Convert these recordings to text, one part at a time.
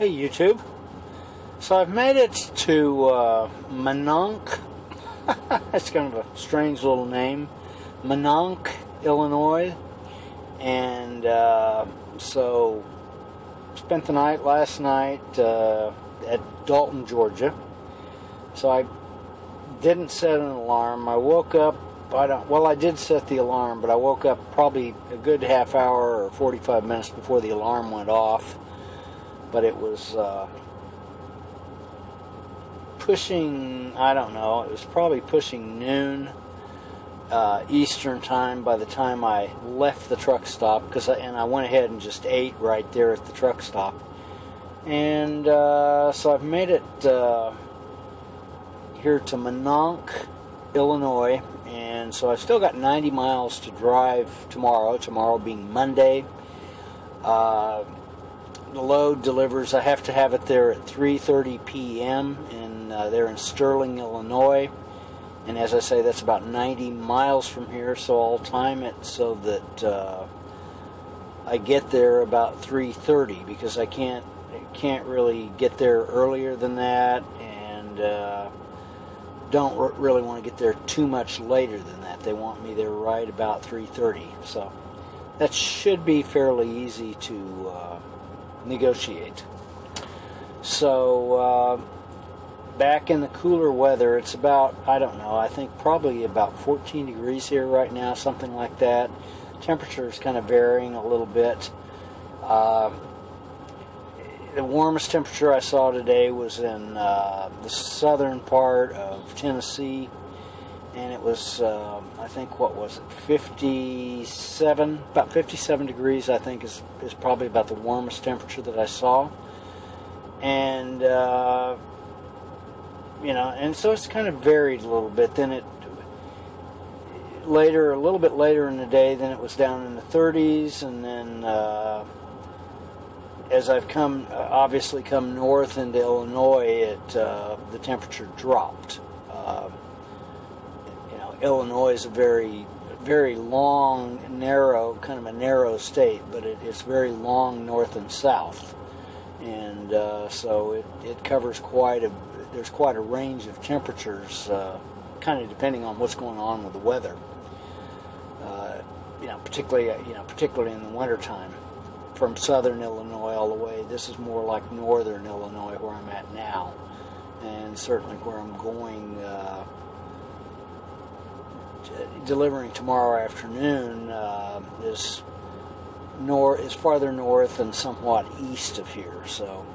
Hey YouTube. So I've made it to Minonk. That's kind of a strange little name. Minonk, Illinois. And so spent the night last night at Dalton, Georgia. So I didn't set an alarm. I woke up, I did set the alarm, but I woke up probably a good half hour or 45 minutes before the alarm went off. But it was pushing, I don't know, it was probably pushing noon Eastern time by the time I left the truck stop, and I went ahead and just ate right there at the truck stop. And so I've made it here to Minonk, Illinois, and so I've still got 90 miles to drive tomorrow being Monday. The load delivers, I have to have it there at 3:30 p.m. They're in Sterling, Illinois, and as I say, that's about 90 miles from here, so I'll time it so that I get there about 3:30, because I can't really get there earlier than that, and don't really want to get there too much later than that. They want me there right about 3:30, so that should be fairly easy to negotiate. So back in the cooler weather, it's about, I don't know, I think probably about 14 degrees here right now, something like that. Temperature is kind of varying a little bit. The warmest temperature I saw today was in the southern part of Tennessee, and it was, I think, what was it, 57, about 57 degrees, I think, is probably about the warmest temperature that I saw. And, you know, and so it's kind of varied a little bit. Then a little bit later in the day, then it was down in the 30s, and then as I've obviously come north into Illinois, the temperature dropped. Illinois is a very, very long, narrow, kind of a narrow state, but it's very long north and south, and so it covers there's quite a range of temperatures, kind of depending on what's going on with the weather. Particularly in the wintertime, from southern Illinois all the way. This is more like northern Illinois where I'm at now, and certainly where I'm going. Delivering tomorrow afternoon is farther north and somewhat east of here. So,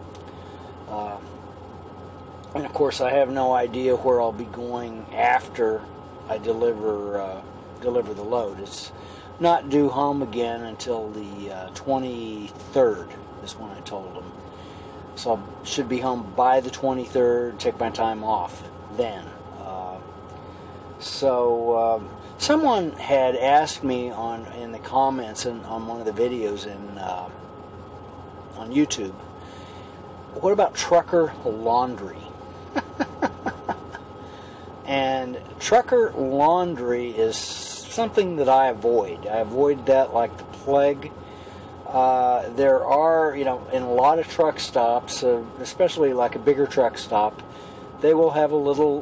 and of course, I have no idea where I'll be going after I deliver the load. It's not due home again until the 23rd is when I told them. So I should be home by the 23rd. Take my time off then. So someone had asked me in the comments on one of the videos on YouTube, what about trucker laundry? And trucker laundry is something that I avoid. I avoid that like the plague. There are, in a lot of truck stops, especially like a bigger truck stop, they will have a little,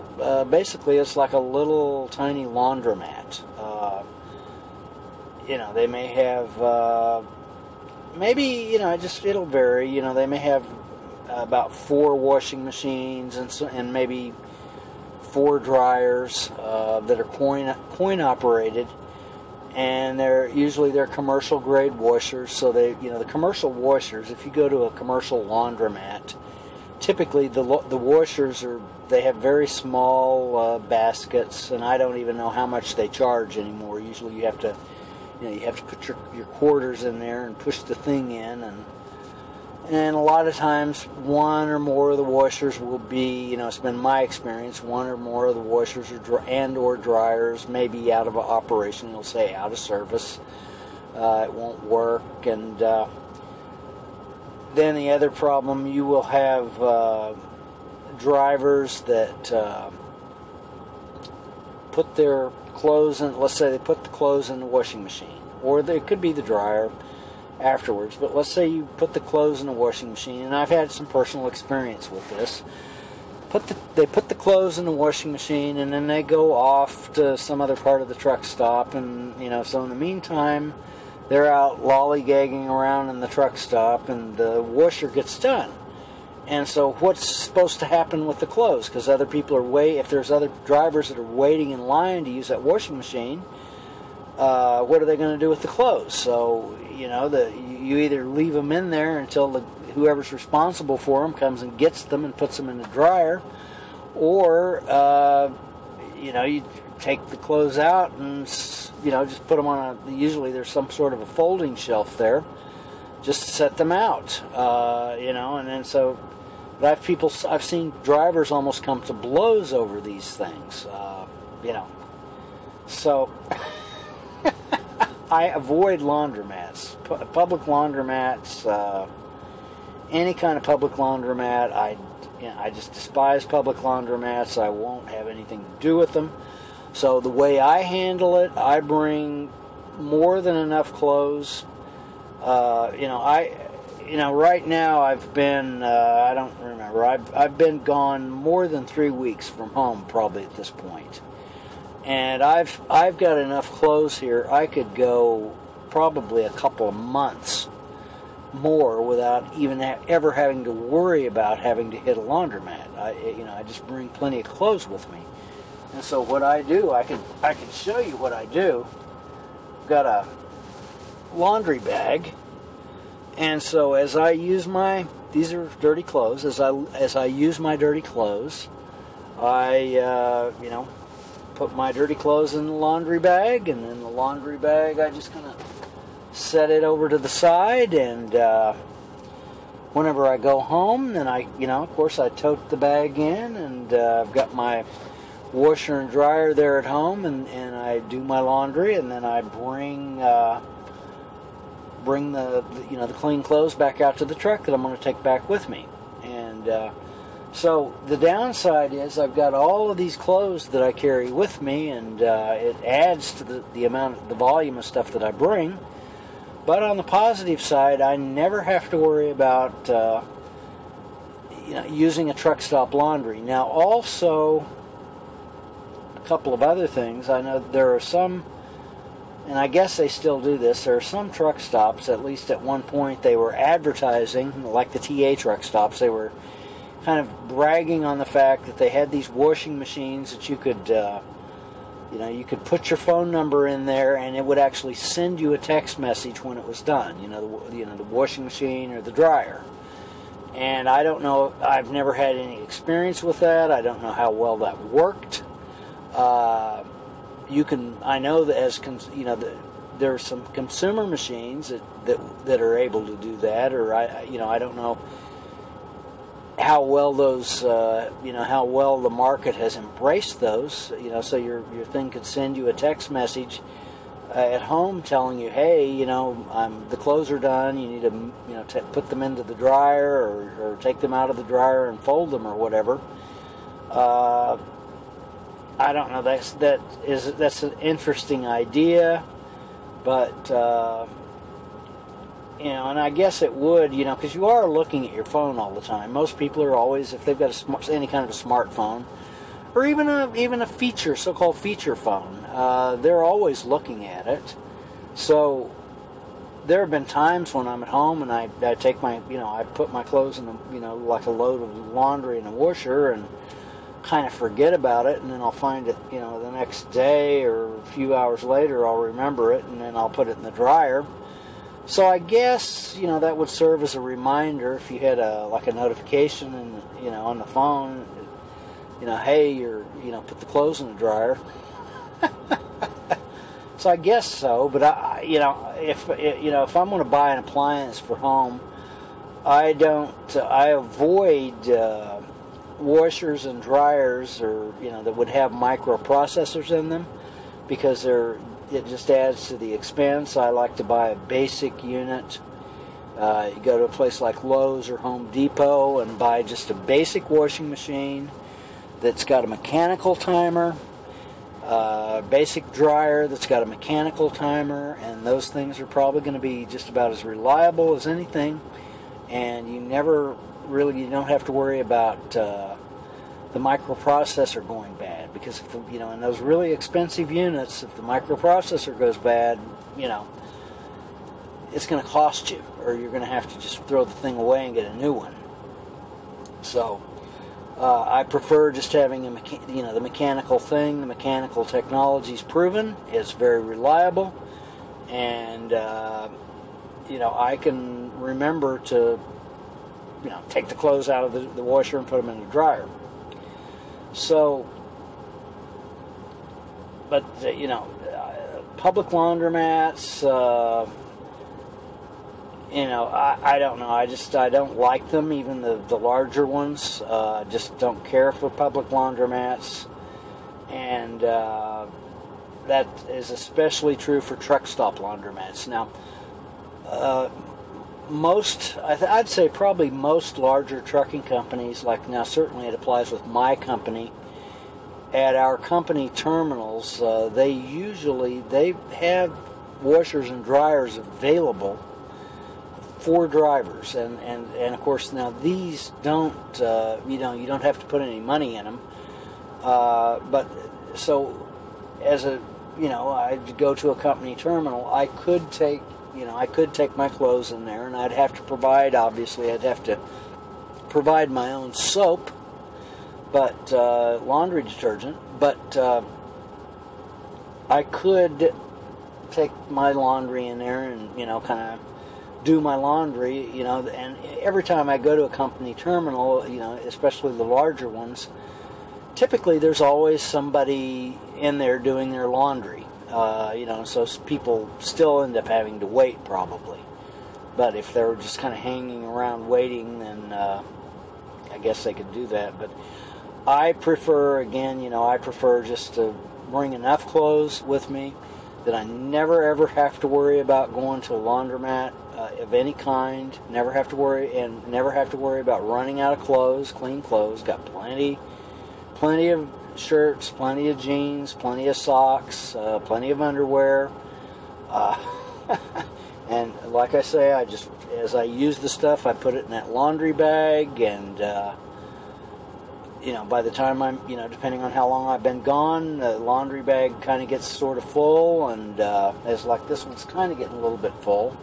basically it's like a little tiny laundromat. They may have, maybe, it'll vary. They may have about 4 washing machines and maybe 4 dryers that are coin operated, and they're commercial grade washers. So the commercial washers, if you go to a commercial laundromat, typically the washers they have very small baskets, and I don't even know how much they charge anymore. Usually you have to put your quarters in there and push the thing in, and a lot of times one or more of the washers will be, it's been my experience, one or more of the washers or dryers may be out of operation. It'll say out of service. It won't work. And then the other problem, you will have drivers that put their clothes in, let's say they put the clothes in the washing machine, or it could be the dryer, afterwards. But let's say you put the clothes in the washing machine, and I've had some personal experience with this. They put the clothes in the washing machine, and then they go off to some other part of the truck stop, and so in the meantime, they're out lollygagging around in the truck stop, and the washer gets done. And so what's supposed to happen with the clothes? Because other people are if there's other drivers that are waiting in line to use that washing machine, what are they going to do with the clothes? So you either leave them in there until whoever's responsible for them comes and gets them and puts them in the dryer, or you take the clothes out and just put them on usually there's some sort of a folding shelf there, just to set them out, and then so. But I've seen drivers almost come to blows over these things, So I avoid laundromats, public laundromats, any kind of public laundromat. I just despise public laundromats. I won't have anything to do with them. So the way I handle it, I bring more than enough clothes. Right now I've been, I don't remember, I've been gone more than 3 weeks from home probably at this point. And I've got enough clothes here, I could go probably a couple of months more without even ever having to worry about having to hit a laundromat. I just bring plenty of clothes with me. And so what I do, I can show you what I do. I've got a laundry bag. And so as I use these are dirty clothes, as I use my dirty clothes, I, put my dirty clothes in the laundry bag, and in the laundry bag I just kind of set it over to the side, and whenever I go home, then of course I tote the bag in, and I've got my washer and dryer there at home, and I do my laundry, and then I bring the clean clothes back out to the truck that I'm going to take back with me. And so the downside is I've got all of these clothes that I carry with me, and it adds to the volume of stuff that I bring. But on the positive side, I never have to worry about using a truck stop laundry. Now also a couple of other things. I know there are some, and I guess they still do this, there are some truck stops, at least at one point they were advertising, like the TA truck stops, they were kind of bragging on the fact that they had these washing machines that you could, you could put your phone number in there and it would actually send you a text message when it was done, the washing machine or the dryer. And I don't know, I've never had any experience with that. I don't know how well that worked. I know that there are some consumer machines that are able to do that, or I don't know how well those, how well the market has embraced those. So your thing could send you a text message at home telling you, hey, the clothes are done. You need to, put them into the dryer, or take them out of the dryer and fold them, or whatever. I don't know. That's an interesting idea, but and I guess it would, because you are looking at your phone all the time. Most people are always, if they've got any kind of a smartphone, or even a so-called feature phone, they're always looking at it. So there have been times when I'm at home and I take my, I put my clothes in like a load of laundry in a washer and kind of forget about it, and then I'll find it, the next day or a few hours later I'll remember it, and then I'll put it in the dryer. So I guess, that would serve as a reminder if you had a notification on the phone, hey, put the clothes in the dryer. So I guess so, but if I'm going to buy an appliance for home, I avoid washers and dryers, or that would have microprocessors in them, because it just adds to the expense. I like to buy a basic unit. You go to a place like Lowe's or Home Depot and buy just a basic washing machine that's got a mechanical timer. basic dryer that's got a mechanical timer, and those things are probably going to be just about as reliable as anything. And you don't have to worry about the microprocessor going bad, because if in those really expensive units, if the microprocessor goes bad, it's going to cost you, or you're going to have to just throw the thing away and get a new one. So I prefer just having the mechanical thing. The mechanical technology is proven; it's very reliable, and I can remember to take the clothes out of the washer and put them in the dryer. So, but public laundromats, I don't know. I don't like them, even the larger ones. Just don't care for public laundromats, and that is especially true for truck stop laundromats. Now, I'd say probably most larger trucking companies, now certainly it applies with my company, at our company terminals, they have washers and dryers available for drivers, and of course now these don't, you don't have to put any money in them, but so as I'd go to a company terminal, I could take my clothes in there, and I'd have to provide my own soap, but laundry detergent. But I could take my laundry in there and kind of do my laundry. And every time I go to a company terminal, especially the larger ones, typically there's always somebody in there doing their laundry. So people still end up having to wait probably. But if they're just kind of hanging around waiting, then I guess they could do that. But I prefer just to bring enough clothes with me that I never ever have to worry about going to a laundromat of any kind. Never have to worry about running out of clothes, clean clothes. Got plenty of shirts, plenty of jeans, plenty of socks, plenty of underwear, and like I say, as I use the stuff, I put it in that laundry bag, and by the time I'm, depending on how long I've been gone, the laundry bag kind of gets sort of full, and as like this one's kind of getting a little bit full,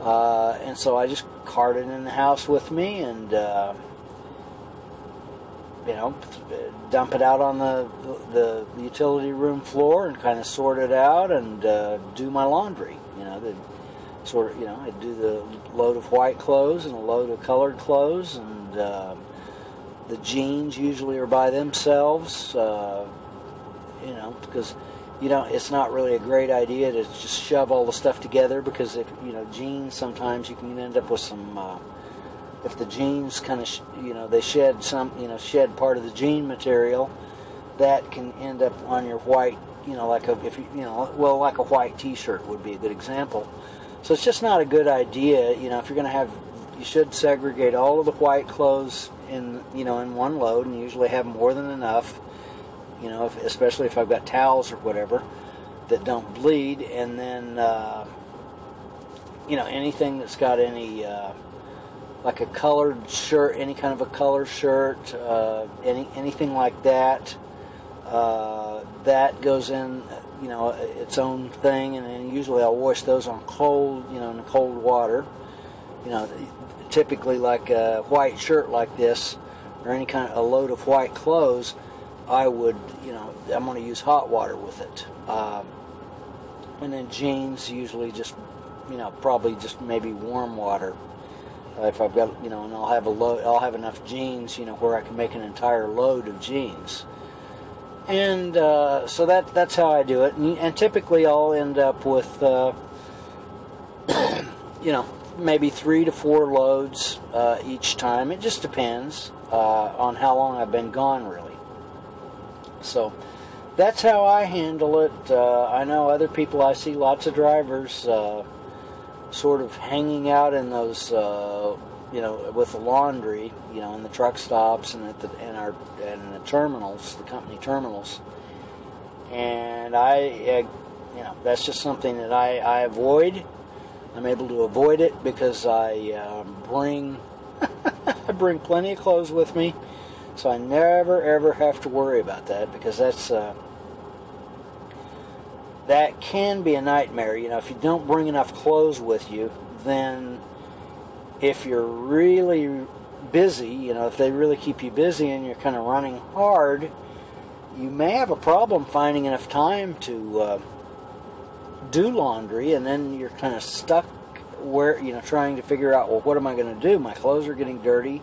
and so I just cart it in the house with me, and dump it out on the utility room floor and kind of sort it out and do my laundry. I do the load of white clothes and a load of colored clothes, and the jeans usually are by themselves, because it's not really a great idea to just shove all the stuff together, because if jeans, sometimes you can end up with some. If the jeans kind of, they shed shed part of the jean material, that can end up on your white, like a white T-shirt would be a good example. So it's just not a good idea, if you're going to you should segregate all of the white clothes in one load, and usually have more than enough, especially if I've got towels or whatever that don't bleed, and then, anything that's got any, like a colored shirt, any kind of a color shirt, anything like that, that goes in, its own thing, and then usually I'll wash those on cold, in the cold water. Typically like a white shirt like this, or any kind of a load of white clothes, I would, I'm going to use hot water with it. And then jeans, usually just, probably just maybe warm water. If I've got, and I'll have enough jeans, where I can make an entire load of jeans. And so that's how I do it. And typically I'll end up with, maybe 3 to 4 loads each time. It just depends on how long I've been gone, really. So that's how I handle it. I know other people, I see lots of drivers sort of hanging out in those, with the laundry, in the truck stops and in the terminals, the company terminals. and that's just something that I avoid. I'm able to avoid it because I bring I bring plenty of clothes with me, so I never ever have to worry about that, because that can be a nightmare. If you don't bring enough clothes with you, then if you're really busy, if they really keep you busy and you're kind of running hard, you may have a problem finding enough time to do laundry, and then you're kind of stuck where, trying to figure out, well, what am I going to do? My clothes are getting dirty,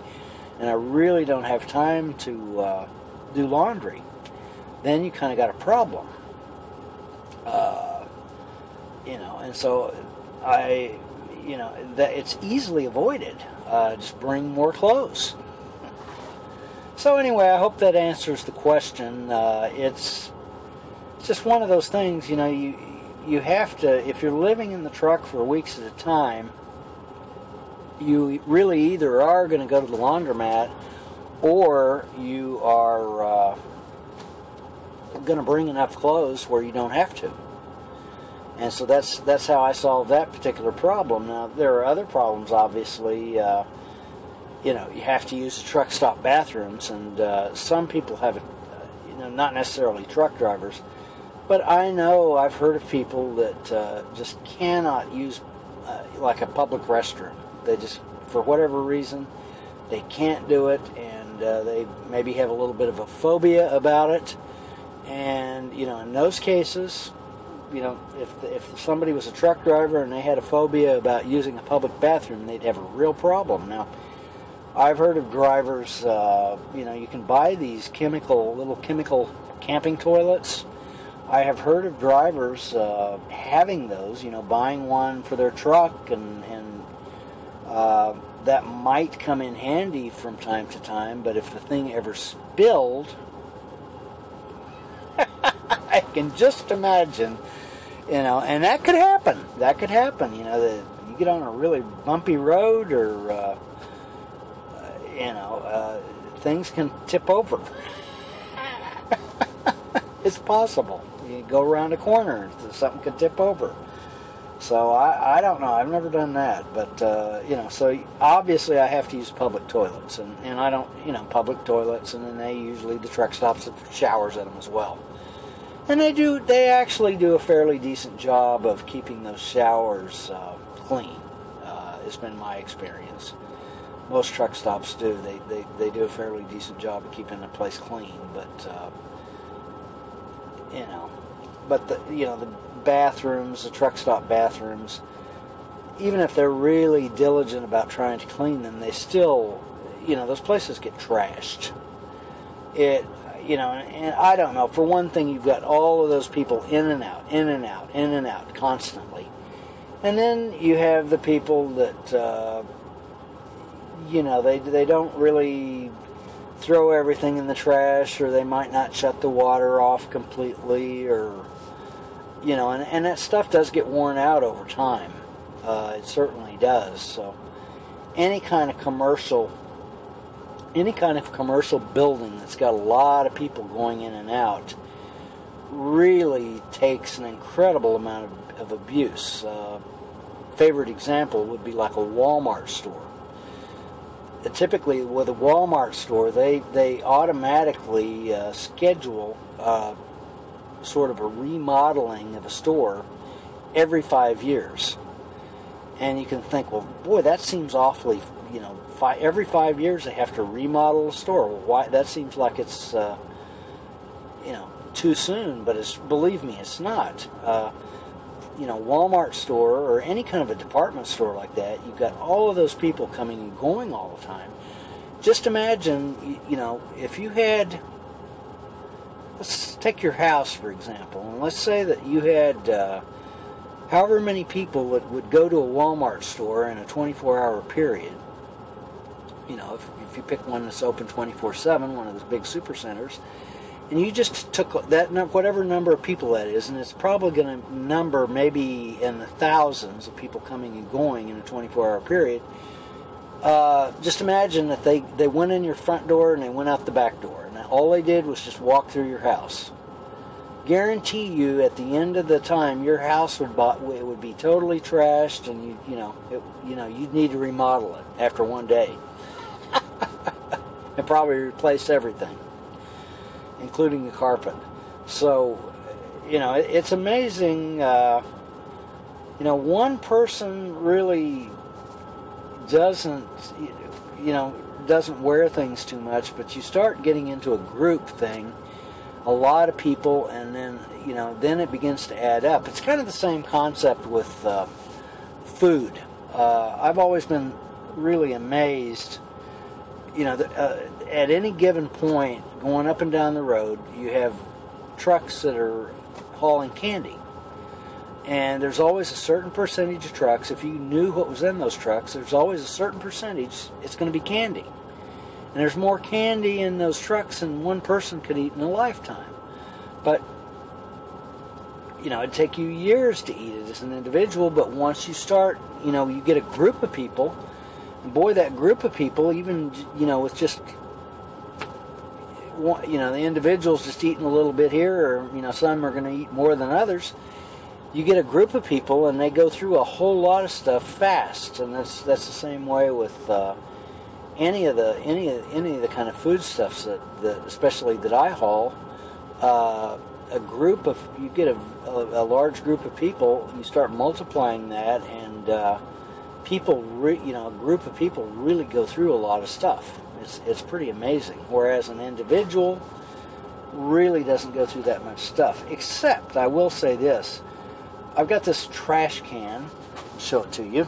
and I really don't have time to do laundry. Then you kind of got a problem. And so that it's easily avoided. Just bring more clothes. So anyway, I hope that answers the question. It's just one of those things, you have to, if you're living in the truck for weeks at a time, you really either are going to go to the laundromat, or you are going to bring enough clothes where you don't have to. And so that's how I solved that particular problem. Now, there are other problems, obviously. You have to use the truck stop bathrooms, and some people have it, not necessarily truck drivers, but I know I've heard of people that just cannot use like a public restroom. They just, for whatever reason, they can't do it, and they maybe have a little bit of a phobia about it. And in those cases, if somebody was a truck driver and they had a phobia about using a public bathroom, they'd have a real problem. Now, I've heard of drivers, you can buy these little chemical camping toilets. I have heard of drivers having those, buying one for their truck, and that might come in handy from time to time, but if the thing ever spilled, I can just imagine, and that could happen. That could happen, that you get on a really bumpy road, or, things can tip over. It's possible. You go around a corner, something could tip over. So I don't know. I've never done that, but so obviously I have to use public toilets, and I don't, public toilets, and then the truck stops and showers at them as well. And they actually do a fairly decent job of keeping those showers clean. It's been my experience. Most truck stops do. They do a fairly decent job of keeping the place clean, but the bathrooms, the truck stop bathrooms, even if they're really diligent about trying to clean them, they still, those places get trashed. And I don't know. For one thing, you've got all of those people in and out, in and out, in and out constantly. And then you have the people that, they don't really throw everything in the trash, or they might not shut the water off completely, or, and that stuff does get worn out over time. It certainly does. So any kind of commercial building that's got a lot of people going in and out really takes an incredible amount of abuse. Favorite example would be like a Walmart store. Typically, with a Walmart store, they automatically schedule sort of a remodeling of a store every 5 years. And you can think, well, boy, that seems awfully, every 5 years they have to remodel a store. Well, why? That seems like it's, too soon, but believe me, it's not. Walmart store or any kind of a department store like that, you've got all of those people coming and going all the time. Just imagine, if you had, let's take your house, for example, and let's say that you had however many people would go to a Walmart store in a 24-hour period. If you pick one that's open 24/7, one of those big super centers, and you just took that, whatever number of people that is, and it's probably going to number maybe in the thousands of people coming and going in a 24-hour period. Just imagine that they went in your front door and they went out the back door, and all they did was just walk through your house. guarantee you, at the end of the time, your house would be totally trashed, and you'd need to remodel it after one day, and probably replace everything, including the carpet. So, it's amazing. One person really doesn't wear things too much, but you start getting into a group thing, a lot of people, and then it begins to add up. It's kind of the same concept with food. I've always been really amazed, at any given point, going up and down the road, you have trucks that are hauling candy. And there's always a certain percentage of trucks. If you knew what was in those trucks, there's always a certain percentage it's going to be candy. And there's more candy in those trucks than one person could eat in a lifetime. But, it'd take you years to eat it as an individual, but once you start, you get a group of people, and boy, that group of people, even, with just, the individuals just eating a little bit here, or, some are going to eat more than others. You get a group of people, and they go through a whole lot of stuff fast, and that's the same way with any of the kind of foodstuffs that especially that I haul. You get a large group of people, you start multiplying that, and a group of people really go through a lot of stuff. It's pretty amazing. Whereas an individual really doesn't go through that much stuff. Except, I will say this. I've got this trash can. I'll show it to you.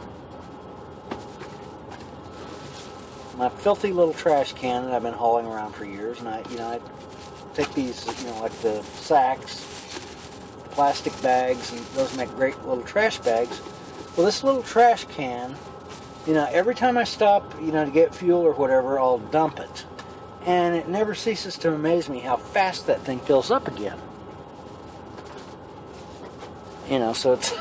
My filthy little trash can that I've been hauling around for years, and I take these, like the sacks, plastic bags, and those make great little trash bags. Well, this little trash can, every time I stop, to get fuel or whatever, I'll dump it, and it never ceases to amaze me how fast that thing fills up again. So it's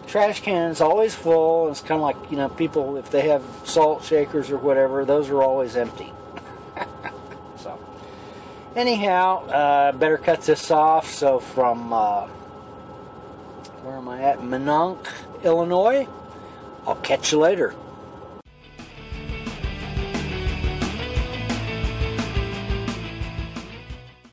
trash can's always full. It's kind of like, people, if they have salt shakers or whatever, those are always empty. So, anyhow, better cut this off. So from, where am I at? Minonk, Illinois. I'll catch you later.